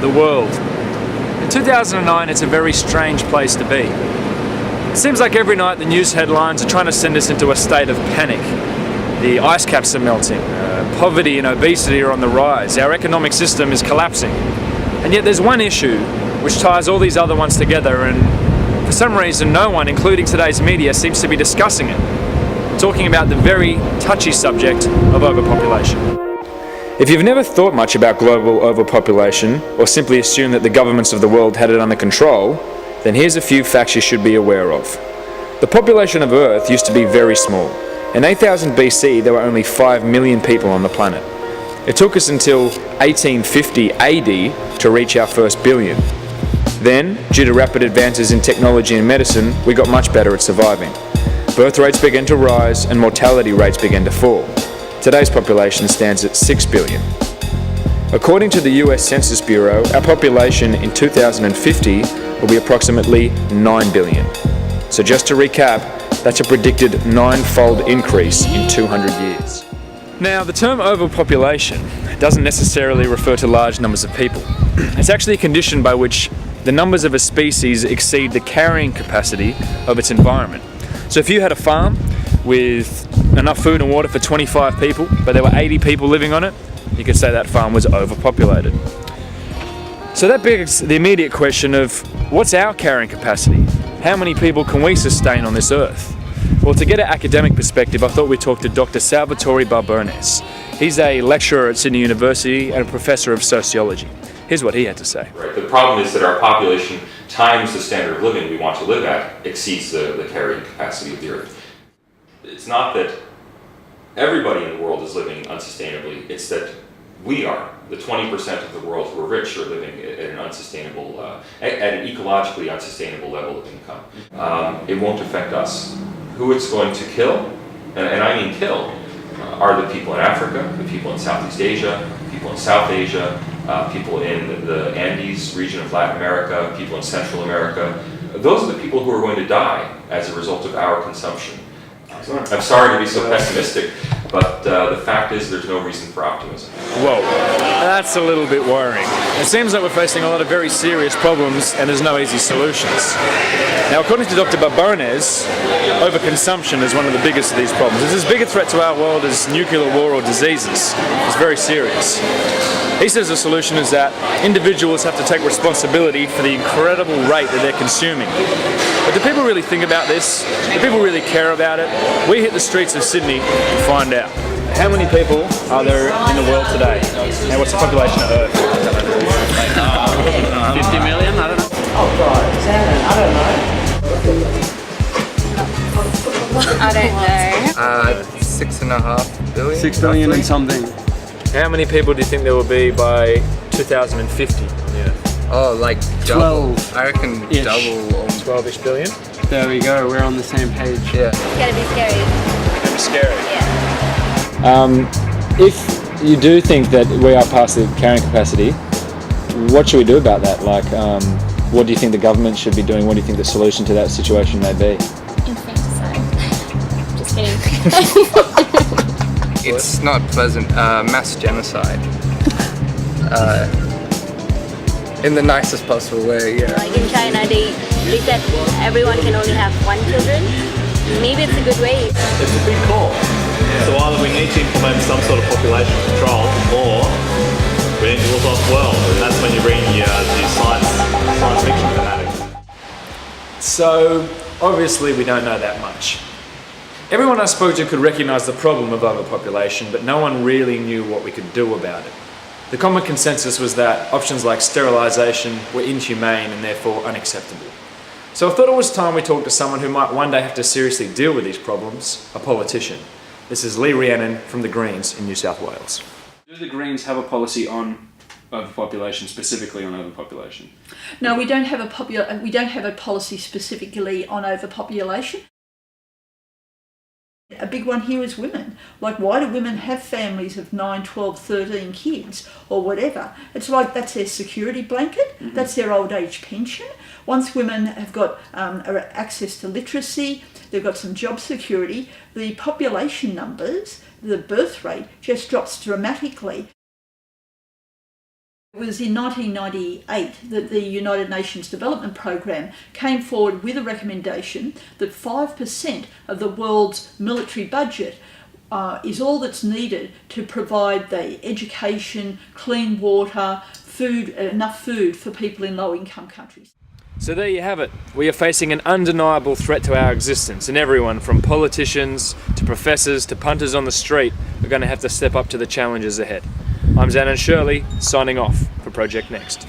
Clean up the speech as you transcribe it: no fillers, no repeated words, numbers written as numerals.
the world. In 2009, it's a very strange place to be. It seems like every night the news headlines are trying to send us into a state of panic. The ice caps are melting, poverty and obesity are on the rise, our economic system is collapsing. And yet there's one issue which ties all these other ones together, and for some reason no one, including today's media, seems to be discussing it. Talking about the very touchy subject of overpopulation. If you've never thought much about global overpopulation, or simply assumed that the governments of the world had it under control, then here's a few facts you should be aware of. The population of Earth used to be very small. In 8000 BC, there were only 5 million people on the planet. It took us until 1850 AD to reach our first billion. Then, due to rapid advances in technology and medicine, we got much better at surviving. Birth rates began to rise and mortality rates began to fall. Today's population stands at 6 billion. According to the US Census Bureau, our population in 2050 will be approximately 9 billion. So just to recap, that's a predicted 9-fold increase in 200 years. Now, the term overpopulation doesn't necessarily refer to large numbers of people. It's actually a condition by which the numbers of a species exceed the carrying capacity of its environment. So if you had a farm with enough food and water for 25 people, but there were 80 people living on it, you could say that farm was overpopulated. So that begs the immediate question of, what's our carrying capacity? How many people can we sustain on this earth? Well, to get an academic perspective, I thought we'd talk to Dr. Salvatore Barbones. He's a lecturer at Sydney University and a professor of sociology. Here's what he had to say. Right. The problem is that our population times the standard of living we want to live at exceeds the carrying capacity of the earth. It's not that everybody in the world is living unsustainably, it's that we are. The 20% of the world who are rich are living at an unsustainable, at an ecologically unsustainable level of income. It won't affect us. Who it's going to kill, and I mean kill, are the people in Africa, the people in Southeast Asia, people in South Asia, people in the Andes region of Latin America, people in Central America. Those are the people who are going to die as a result of our consumption. I'm sorry to be so pessimistic, but the fact is there's no reason for optimism. Whoa, that's a little bit worrying. It seems like we're facing a lot of very serious problems and there's no easy solutions. Now, according to Dr. Barbones, overconsumption is one of the biggest of these problems. It's as big a threat to our world as nuclear war or diseases. It's very serious. He says the solution is that individuals have to take responsibility for the incredible rate that they're consuming. But do people really think about this? Do people really care about it? We hit the streets of Sydney to find out. How many people are there in the world today? And what's the population of Earth? 50 million? I don't know. Oh God, Xannon, I don't know. I don't know. 6.5 billion. 6 billion and something. How many people do you think there will be by 2050 on the Earth? Oh, like double. 12. I reckon Ish. double. 12-ish billion? There we go, we're on the same page. Yeah. It's gonna be scary. It's going to be scary. Yeah. If you do think that we are past the carrying capacity, what should we do about that? Like, what do you think the government should be doing? What do you think the solution to that situation may be? Infanticide. Just kidding. It's not pleasant. Mass genocide. In the nicest possible way, yeah. Like in China, they said everyone can only have one children. Maybe it's a good way. It's a big call. So either we need to implement some sort of population control, or we need to look off world, and that's when you read your science fiction fanatics. So, obviously we don't know that much. Everyone I spoke to could recognise the problem of overpopulation, but no one really knew what we could do about it. The common consensus was that options like sterilisation were inhumane and therefore unacceptable. So I thought it was time we talked to someone who might one day have to seriously deal with these problems, a politician. This is Xannon from the Greens in New South Wales. Do the Greens have a policy on overpopulation, specifically on overpopulation? No, we don't have a policy specifically on overpopulation. A big one here is women. Like, why do women have families of 9, 12, 13 kids or whatever? It's like that's their security blanket, that's their old age pension. Once women have got access to literacy, they've got some job security, the population numbers, the birth rate just drops dramatically. It was in 1998 that the United Nations Development Programme came forward with a recommendation that 5% of the world's military budget is all that's needed to provide the education, clean water, food, enough food for people in low-income countries. So there you have it. We are facing an undeniable threat to our existence, and everyone from politicians to professors to punters on the street are going to have to step up to the challenges ahead. I'm Xannon Shirley, signing off for Project Next.